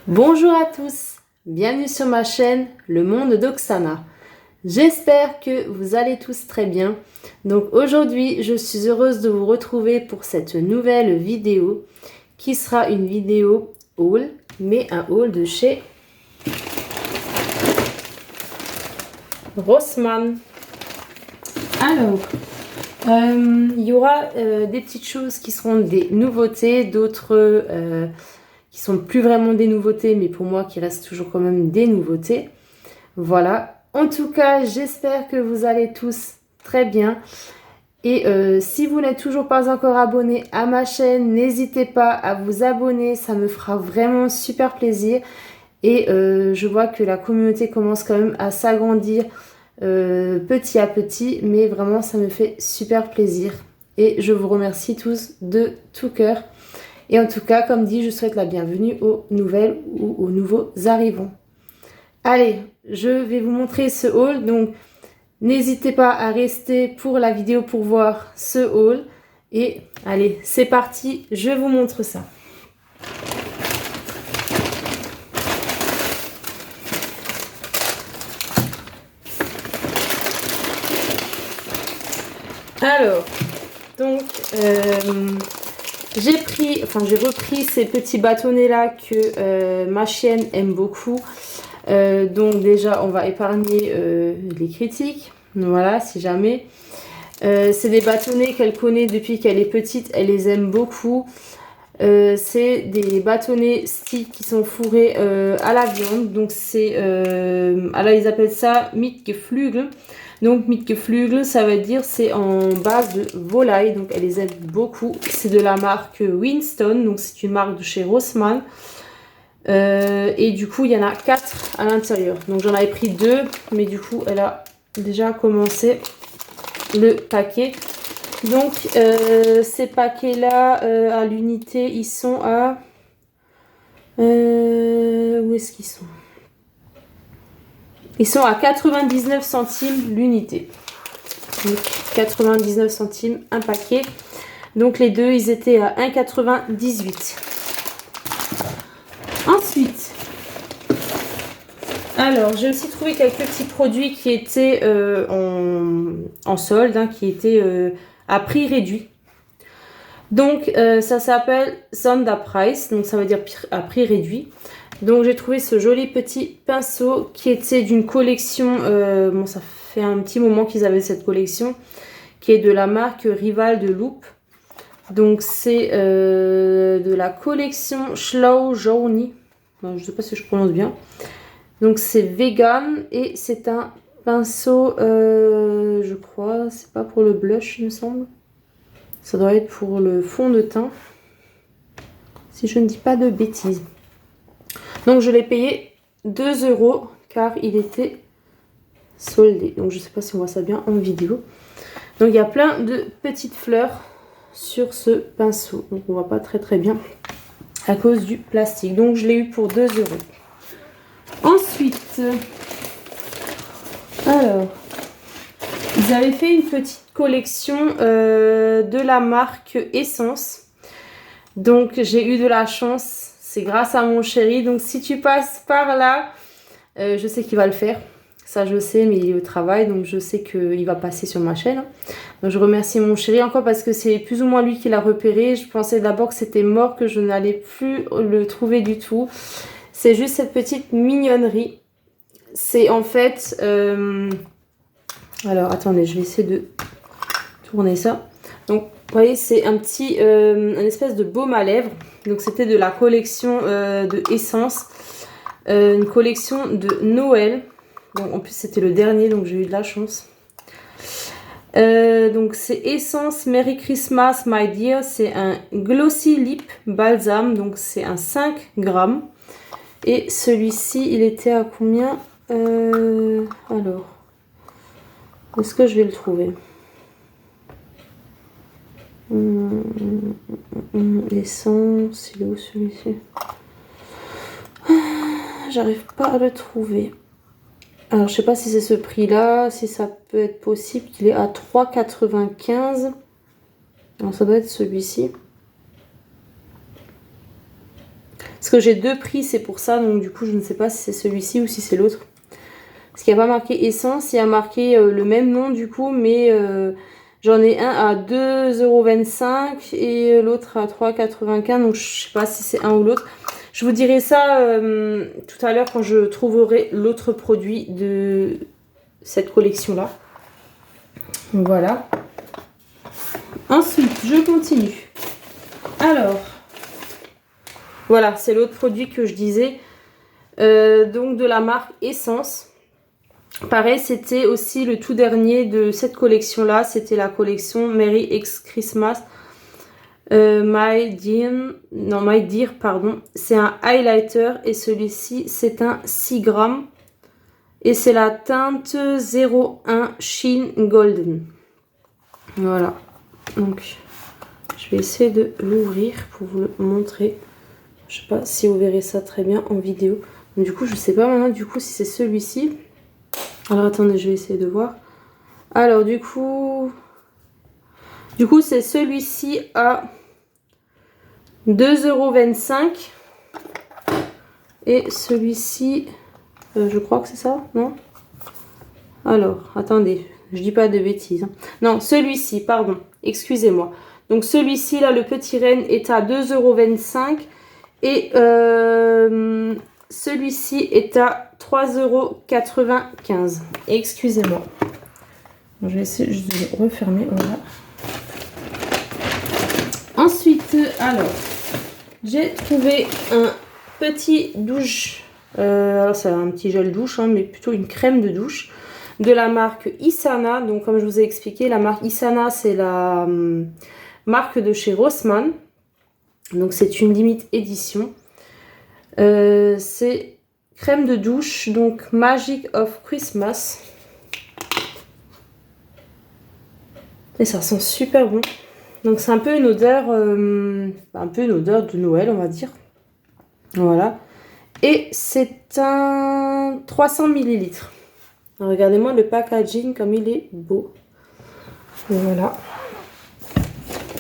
Bonjour à tous, bienvenue sur ma chaîne Le Monde d'Oksana. J'espère que vous allez tous très bien. Donc aujourd'hui, je suis heureuse de vous retrouver pour cette nouvelle vidéo qui sera une vidéo haul, mais un haul de chez Rossmann. Alors, il y aura des petites choses qui seront des nouveautés, d'autres qui sont plus vraiment des nouveautés, mais pour moi qui restent toujours quand même des nouveautés. Voilà. En tout cas, j'espère que vous allez tous très bien. Et si vous n'êtes toujours pas encore abonné à ma chaîne, n'hésitez pas à vous abonner, ça me fera vraiment super plaisir. Et je vois que la communauté commence quand même à s'agrandir petit à petit, mais vraiment ça me fait super plaisir. Et je vous remercie tous de tout cœur. Et en tout cas, comme dit, je souhaite la bienvenue aux nouvelles ou aux nouveaux arrivants. Allez, je vais vous montrer ce haul. Donc, n'hésitez pas à rester pour la vidéo pour voir ce haul. Et allez, c'est parti, je vous montre ça. Alors, donc, j'ai repris ces petits bâtonnets là que ma chienne aime beaucoup. Donc déjà, on va épargner les critiques. Voilà, si jamais. C'est des bâtonnets qu'elle connaît depuis qu'elle est petite. Elle les aime beaucoup. C'est des bâtonnets stick qui sont fourrés à la viande. Donc c'est... alors ils appellent ça Mitgeflügel. Donc Mitgeflügel, ça veut dire c'est en base de volaille. Donc elle les aime beaucoup. C'est de la marque Winston. Donc c'est une marque de chez Rossmann. Et du coup, il y en a 4 à l'intérieur. Donc j'en avais pris 2. Mais du coup, elle a déjà commencé le paquet. Donc ces paquets là à l'unité ils sont à où est-ce qu'ils sont? Ils sont à 99 centimes l'unité. Donc 99 centimes un paquet. Donc les deux ils étaient à 1,98. Ensuite, alors j'ai aussi trouvé quelques petits produits qui étaient en solde, hein, qui étaient à prix réduit. Donc ça s'appelle Sonderpreis, donc ça veut dire à prix réduit. Donc j'ai trouvé ce joli petit pinceau qui était d'une collection, bon ça fait un petit moment qu'ils avaient cette collection, qui est de la marque Rival de Loop. Donc c'est de la collection Schlau Journey, je ne sais pas si je prononce bien. Donc c'est vegan et c'est un pinceau, je crois, c'est pas pour le blush il me semble. Ça doit être pour le fond de teint, si je ne dis pas de bêtises. Donc je l'ai payé 2 € car il était soldé. Donc je ne sais pas si on voit ça bien en vidéo. Donc il y a plein de petites fleurs sur ce pinceau. Donc on ne voit pas très bien à cause du plastique. Donc je l'ai eu pour 2 €. Ensuite, alors, ils avaient fait une petite collection de la marque Essence. Donc j'ai eu de la chance, c'est grâce à mon chéri. Donc si tu passes par là, je sais qu'il va le faire. Ça je sais, mais il est au travail, donc je sais qu'il va passer sur ma chaîne. Donc je remercie mon chéri encore parce que c'est plus ou moins lui qui l'a repéré. Je pensais d'abord que c'était mort, que je n'allais plus le trouver du tout. C'est juste cette petite mignonnerie. C'est en fait... alors attendez, je vais essayer de tourner ça. Donc vous voyez, c'est un petit, un espèce de baume à lèvres. Donc c'était de la collection de Essence, une collection de Noël. Bon, en plus c'était le dernier, donc j'ai eu de la chance. Donc c'est Essence Merry Christmas My Dear. C'est un Glossy Lip Balsam, donc c'est un 5 grammes. Et celui-ci, il était à combien? Alors, est-ce que je vais le trouver? Essence, il est où celui-ci? J'arrive pas à le trouver. Alors je sais pas si c'est ce prix là, si ça peut être possible qu'il est à 3,95. Alors ça doit être celui-ci. Parce que j'ai deux prix, c'est pour ça. Donc du coup, je ne sais pas si c'est celui-ci ou si c'est l'autre. Parce qu'il n'y a pas marqué essence, il y a marqué le même nom du coup, mais j'en ai un à 2,25 € et l'autre à 3,95 €. Donc je sais pas si c'est un ou l'autre. Je vous dirai ça tout à l'heure quand je trouverai l'autre produit de cette collection-là. Voilà. Ensuite, je continue. Alors, voilà, c'est l'autre produit que je disais. Donc de la marque Essence. Pareil, c'était aussi le tout dernier de cette collection-là. C'était la collection Merry X Christmas. My Dear, pardon. C'est un highlighter et celui-ci, c'est un 6 grammes. Et c'est la teinte 01 Sheen Golden. Voilà. Donc, je vais essayer de l'ouvrir pour vous le montrer. Je sais pas si vous verrez ça très bien en vidéo. Donc, du coup, je sais pas maintenant du coup si c'est celui-ci. Alors, attendez, je vais essayer de voir. Alors, du coup c'est celui-ci à 2,25 €. Et celui-ci, je crois que c'est ça, non? Alors, attendez, je dis pas de bêtises. Non, celui-ci, pardon, excusez-moi. Donc, celui-ci, là, le petit renne est à 2,25 € et celui-ci est à 3,95 €. Excusez-moi. Je vais essayer de le refermer, voilà. Ensuite, alors, j'ai trouvé un petit douche. Alors, c'est un petit gel douche, hein, mais plutôt une crème de douche de la marque Isana. Donc, comme je vous ai expliqué, la marque Isana, c'est la marque de chez Rossmann. Donc, c'est une limite édition. C'est crème de douche, donc Magic of Christmas. Et ça sent super bon. Donc, c'est un peu une odeur, de Noël, on va dire. Voilà. Et c'est un 300 ml. Regardez-moi le packaging comme il est beau. Voilà.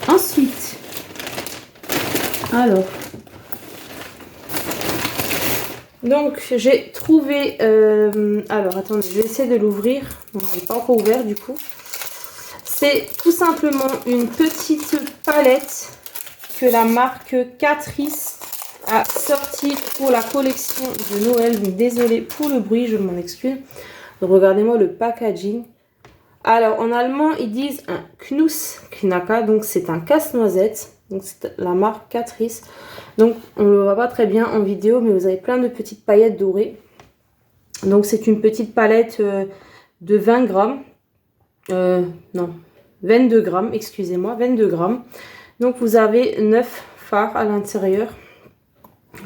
Ensuite, alors, donc j'ai trouvé, alors attendez, je vais essayer de l'ouvrir. Je n'ai pas encore ouvert du coup. C'est tout simplement une petite palette que la marque Catrice a sortie pour la collection de Noël. Donc, désolée pour le bruit, je m'en excuse. Regardez-moi le packaging. Alors, en allemand, ils disent un Knussknacker. Donc, c'est un casse-noisette. Donc, c'est la marque Catrice. Donc, on ne le voit pas très bien en vidéo, mais vous avez plein de petites paillettes dorées. Donc, c'est une petite palette de 20 grammes. Non, 22 grammes, excusez-moi, 22 grammes. Donc, vous avez 9 fards à l'intérieur.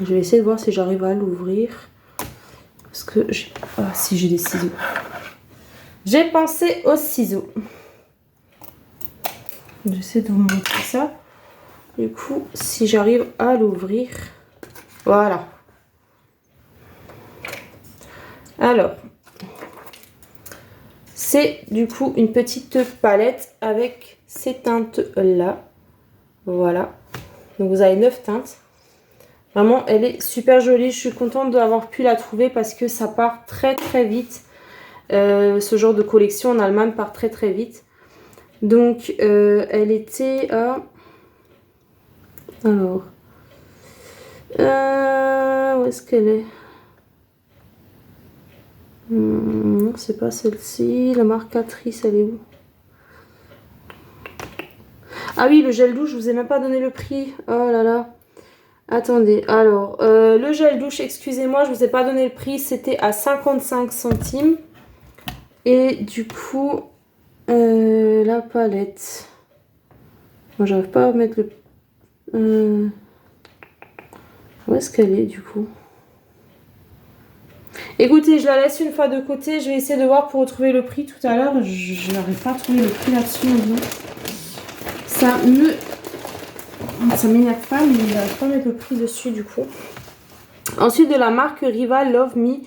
Je vais essayer de voir si j'arrive à l'ouvrir. Parce que si j'ai des ciseaux. J'ai pensé aux ciseaux. J'essaie de vous montrer ça. Du coup, si j'arrive à l'ouvrir. Voilà. Alors, c'est du coup une petite palette avec ces teintes-là. Voilà. Donc, vous avez 9 teintes. Vraiment, elle est super jolie. Je suis contente d'avoir pu la trouver parce que ça part très très vite. Ce genre de collection en Allemagne part très très vite. Donc, elle était à... Alors... où est-ce qu'elle est? Non, c'est pas celle-ci. La marque Catrice, elle est où? Ah oui, le gel douche, je vous ai même pas donné le prix. Oh là là. Attendez, alors, le gel douche, excusez-moi, je vous ai pas donné le prix. C'était à 55 centimes. Et du coup, la palette. Moi, j'arrive pas à mettre le... Où est-ce qu'elle est, du coup? Écoutez, je la laisse une fois de côté. Je vais essayer de voir pour retrouver le prix tout à l'heure. Je n'arrive pas à trouver le prix là-dessus. Ça m'énerve pas, mais je n'arrive pas à mettre le prix dessus, du coup. Ensuite, de la marque Rival Love Me,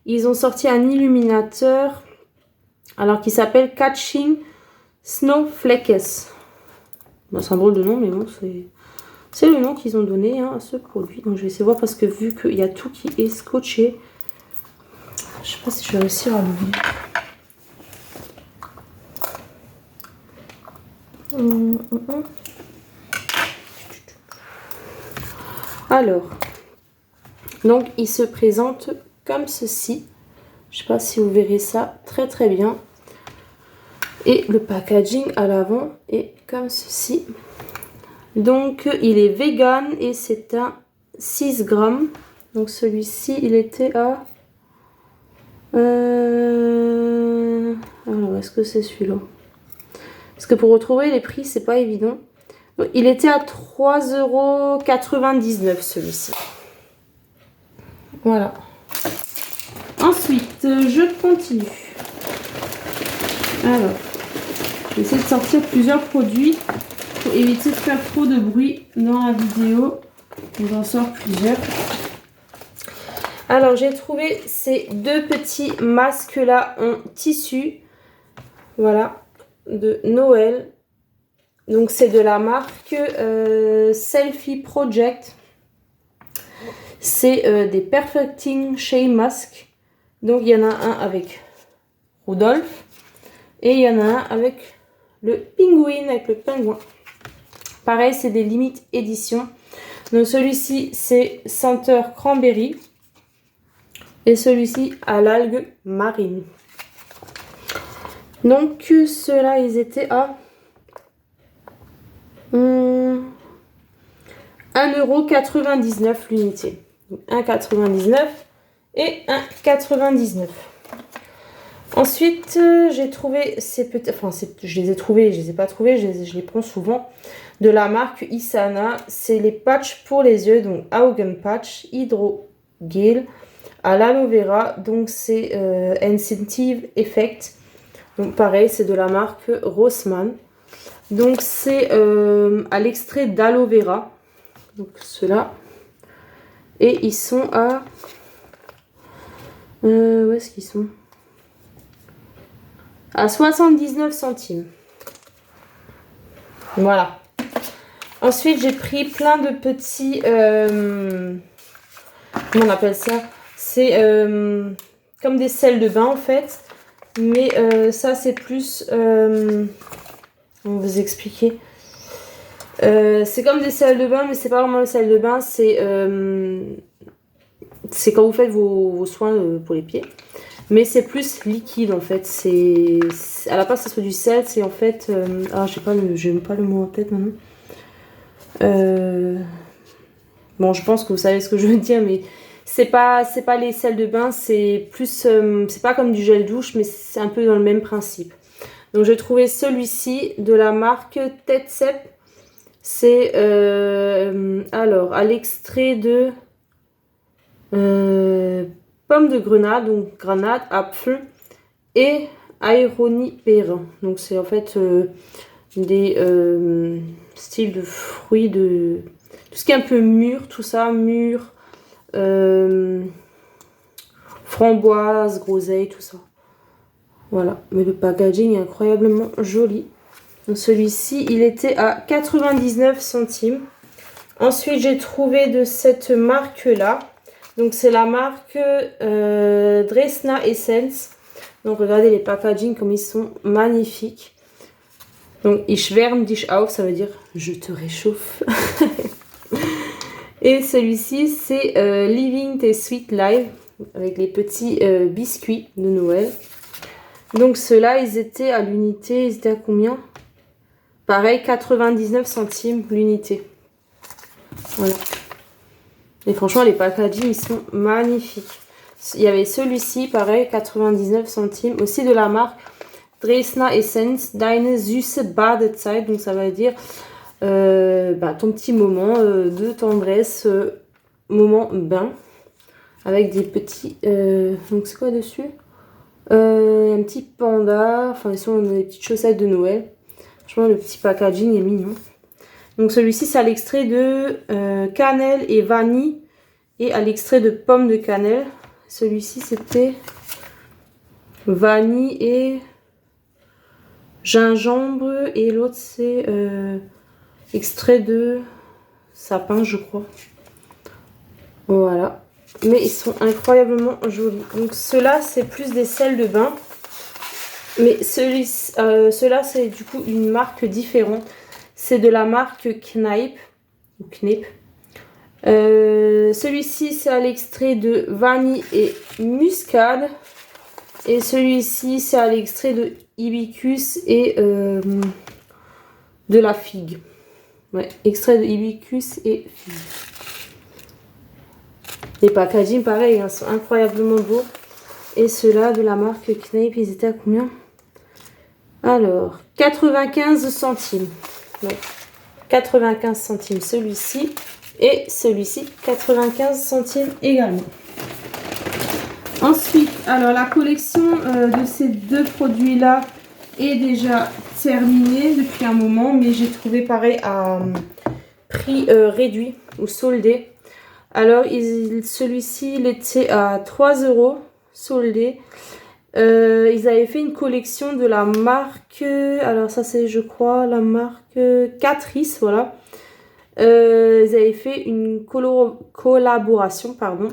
ils ont sorti un illuminateur. Alors, qui s'appelle Catching Snowflakes. Bon, c'est un drôle de nom, mais bon, C'est le nom qu'ils ont donné hein, à ce produit. Donc je vais essayer de voir parce que vu qu'il y a tout qui est scotché, je sais pas si je vais réussir à l'ouvrir. Alors, donc il se présente comme ceci. Je sais pas si vous verrez ça très très bien. Et le packaging à l'avant est comme ceci. Donc il est vegan et c'est un 6 grammes. Donc celui-ci il était à... Alors est-ce que c'est celui-là? Parce que pour retrouver les prix c'est pas évident. Donc, il était à 3,99 € celui-ci. Voilà. Ensuite je continue. Alors, j'essaie de sortir plusieurs produits pour éviter de faire trop de bruit dans la vidéo. On en sort plusieurs. Alors, j'ai trouvé ces deux petits masques là en tissu. Voilà, de Noël. Donc, c'est de la marque Selfie Project. C'est des Perfecting Shea Masks. Donc, il y en a un avec Rudolph. Et il y en a un avec le pingouin, avec le pingouin. Pareil, c'est des limites édition. Donc celui-ci, c'est senteur cranberry. Et celui-ci, à l'algue marine. Donc ceux-là, ils étaient à 1,99 € l'unité. 1,99 € et 1,99 €. Ensuite, j'ai trouvé ces petits... Enfin, je les ai trouvés, je les ai pas trouvés, je les prends souvent. De la marque Isana. C'est les patchs pour les yeux. Donc, Augen Patch, Hydrogel, à l'aloe vera. Donc, c'est Incentive Effect. Donc, pareil, c'est de la marque Rossmann. Donc, c'est à l'extrait d'aloe vera. Donc, ceux-là. Et ils sont à... où est-ce qu'ils sont ? À 79 centimes. Voilà. Ensuite, j'ai pris plein de petits... comment on appelle ça? C'est comme des sels de bain, en fait. Mais ça, c'est plus... on va vous expliquer. C'est comme des sels de bain, mais c'est pas vraiment le sel de bain. C'est quand vous faites vos soins pour les pieds. Mais c'est plus liquide en fait. C'est à la place que ce soit du sel, c'est en fait. J'ai pas le mot en tête maintenant. Bon, je pense que vous savez ce que je veux dire, mais c'est pas les sels de bain, c'est plus. C'est pas comme du gel douche, mais c'est un peu dans le même principe. Donc j'ai trouvé celui-ci de la marque Tetsep. C'est alors à l'extrait de pomme de grenade, donc grenade, apfel et aéronipérin. Donc c'est en fait des styles de fruits, de tout ce qui est un peu mûr, tout ça, mûr, framboise, groseille, tout ça. Voilà, mais le packaging est incroyablement joli. Donc celui-ci, il était à 99 centimes. Ensuite, j'ai trouvé de cette marque-là. Donc c'est la marque Dresna Essence. Donc regardez les packaging comme ils sont magnifiques. Donc ich wärme dich auf, ça veut dire je te réchauffe. Et celui-ci c'est Living the Sweet Life avec les petits biscuits de Noël. Donc ceux-là ils étaient à l'unité, ils étaient à combien? Pareil, 99 centimes l'unité. Voilà. Et franchement, les packaging, ils sont magnifiques. Il y avait celui-ci, pareil, 99 centimes. Aussi de la marque Dresna Essence, Deine süße Badezeit. Donc ça va dire ton petit moment de tendresse, moment bain. Avec des petits... donc c'est quoi dessus? Un petit panda. Enfin, ils sont des petites chaussettes de Noël. Franchement, le petit packaging est mignon. Donc celui-ci, c'est à l'extrait de cannelle et vanille et à l'extrait de pomme de cannelle. Celui-ci, c'était vanille et gingembre et l'autre, c'est extrait de sapin, je crois. Voilà. Mais ils sont incroyablement jolis. Donc ceux-là, c'est plus des sels de bain. Mais ceux-là, c'est du coup une marque différente. C'est de la marque Kneipp. Ou Kneipp. Celui-ci, c'est à l'extrait de vanille et muscade. Et celui-ci, c'est à l'extrait de hibiscus et de la figue. Ouais, extrait de hibiscus et figue. Les packaging, pareil, hein, sont incroyablement beaux. Et ceux-là de la marque Kneipp, ils étaient à combien? Alors, 95 centimes. Ouais, 95 centimes celui-ci. Et celui-ci, 95 centimes également. Ensuite, alors la collection de ces deux produits-là est déjà terminée depuis un moment. Mais j'ai trouvé pareil à prix réduit ou soldé. Alors, celui-ci, il était à 3 € soldé. Ils avaient fait une collection de la marque, alors ça c'est je crois la marque Catrice, voilà. Ils avaient fait une collaboration pardon,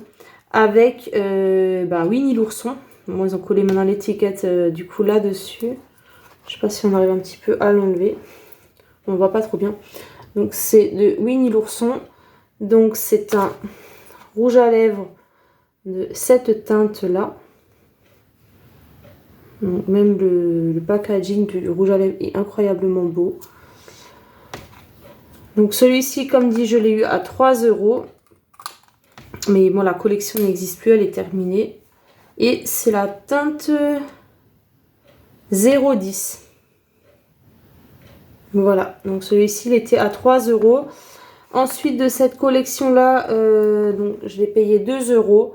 avec Winnie l'ourson. Bon, ils ont collé maintenant l'étiquette du coup là-dessus. Je sais pas si on arrive un petit peu à l'enlever. On voit pas trop bien. Donc c'est de Winnie l'ourson. Donc c'est un rouge à lèvres de cette teinte là. Donc, même le packaging du rouge à lèvres est incroyablement beau. Donc celui-ci, comme dit, je l'ai eu à 3 €. Mais bon, la collection n'existe plus, elle est terminée. Et c'est la teinte 010. Voilà, donc celui-ci, il était à 3 €. Ensuite de cette collection-là, donc je l'ai payé 2 €.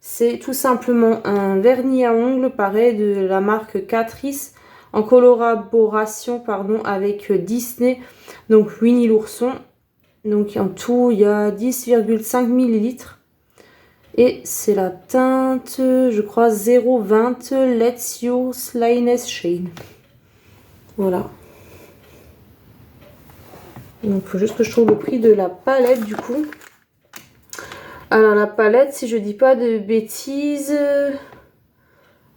C'est tout simplement un vernis à ongles, pareil, de la marque Catrice, en collaboration pardon, avec Disney, donc Winnie l'ourson. Donc en tout, il y a 10,5 ml. Et c'est la teinte, je crois, 020 Let's Your Slyness Shade. Voilà. Donc il faut juste que je trouve le prix de la palette du coup. Alors la palette, si je dis pas de bêtises,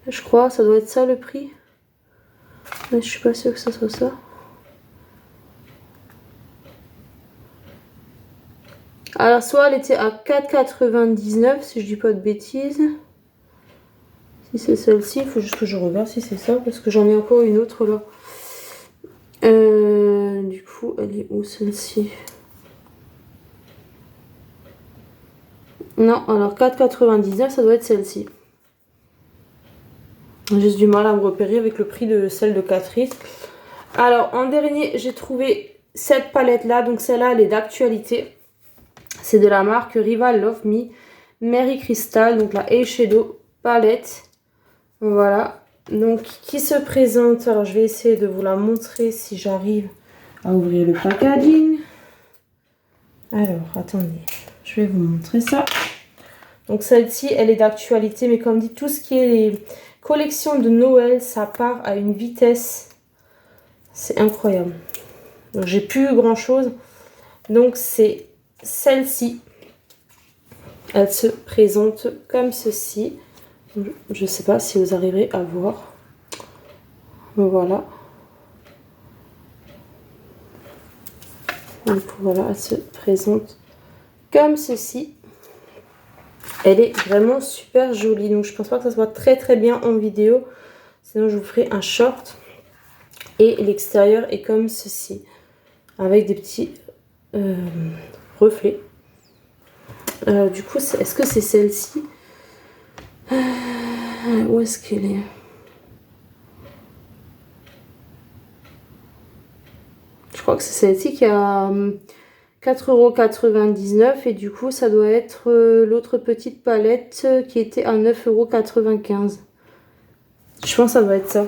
je crois ça doit être ça le prix. Mais je suis pas sûre que ça soit ça. Alors soit elle était à 4,99 si je dis pas de bêtises. Si c'est celle-ci, il faut juste que je regarde si c'est ça parce que j'en ai encore une autre là. Du coup, elle est où celle-ci? Non, alors 4,99 ça doit être celle-ci. J'ai juste du mal à me repérer avec le prix de celle de Catrice. Alors en dernier, j'ai trouvé cette palette là. Donc celle-là, elle est d'actualité. C'est de la marque Rival Love Me Mary Crystal. Donc la Eyeshadow palette. Voilà. Donc qui se présente. Alors je vais essayer de vous la montrer si j'arrive à ouvrir le packaging. Alors attendez. Je vais vous montrer ça. Donc celle-ci, elle est d'actualité. Mais comme dit, tout ce qui est les collections de Noël, ça part à une vitesse. C'est incroyable. Donc j'ai plus grand chose. Donc c'est celle-ci. Elle se présente comme ceci. Je ne sais pas si vous arriverez à voir. Voilà. Donc voilà, elle se présente comme ceci. Elle est vraiment super jolie. Donc je pense pas que ça soit très très bien en vidéo. Sinon je vous ferai un short. Et l'extérieur est comme ceci. Avec des petits reflets. Du coup, est-ce que c'est celle-ci? Où est-ce qu'elle est? Je crois que c'est celle-ci qui a 4,99 € et du coup ça doit être l'autre petite palette qui était à 9,95 €. Je pense que ça doit être ça.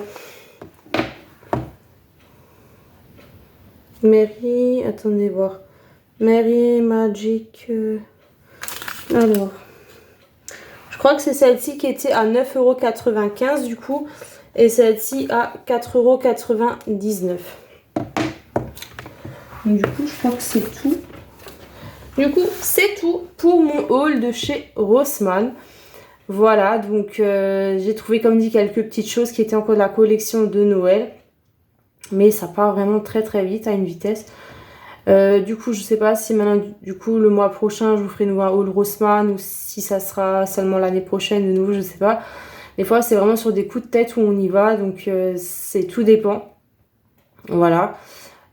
Mary, attendez voir. Mary Magic. Alors, je crois que c'est celle-ci qui était à 9,95 € du coup. Et celle-ci à 4,99 €. Donc du coup, je crois que c'est tout. Du coup, c'est tout pour mon haul de chez Rossmann. Voilà, donc j'ai trouvé comme dit quelques petites choses qui étaient encore de la collection de Noël. Mais ça part vraiment très très vite, à une vitesse. Du coup, je sais pas si maintenant, du coup, le mois prochain, je vous ferai nouveau un haul Rossmann ou si ça sera seulement l'année prochaine de nouveau, je sais pas. Des fois, c'est vraiment sur des coups de tête où on y va, donc c'est tout dépend. Voilà.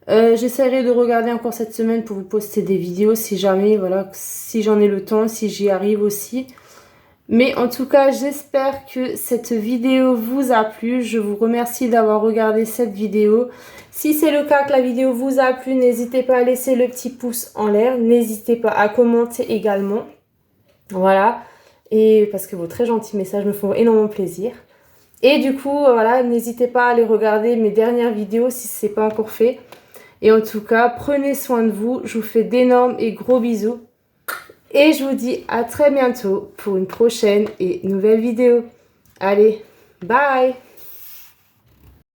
J'essaierai de regarder encore cette semaine pour vous poster des vidéos si jamais, voilà, si j'en ai le temps, si j'y arrive aussi. Mais en tout cas, j'espère que cette vidéo vous a plu. Je vous remercie d'avoir regardé cette vidéo. Si c'est le cas que la vidéo vous a plu, n'hésitez pas à laisser le petit pouce en l'air. N'hésitez pas à commenter également. Voilà. Et parce que vos très gentils messages me font énormément plaisir. Et du coup, voilà, n'hésitez pas à aller regarder mes dernières vidéos si ce n'est pas encore fait. Et en tout cas, prenez soin de vous. Je vous fais d'énormes et gros bisous. Et je vous dis à très bientôt pour une prochaine et nouvelle vidéo. Allez, bye!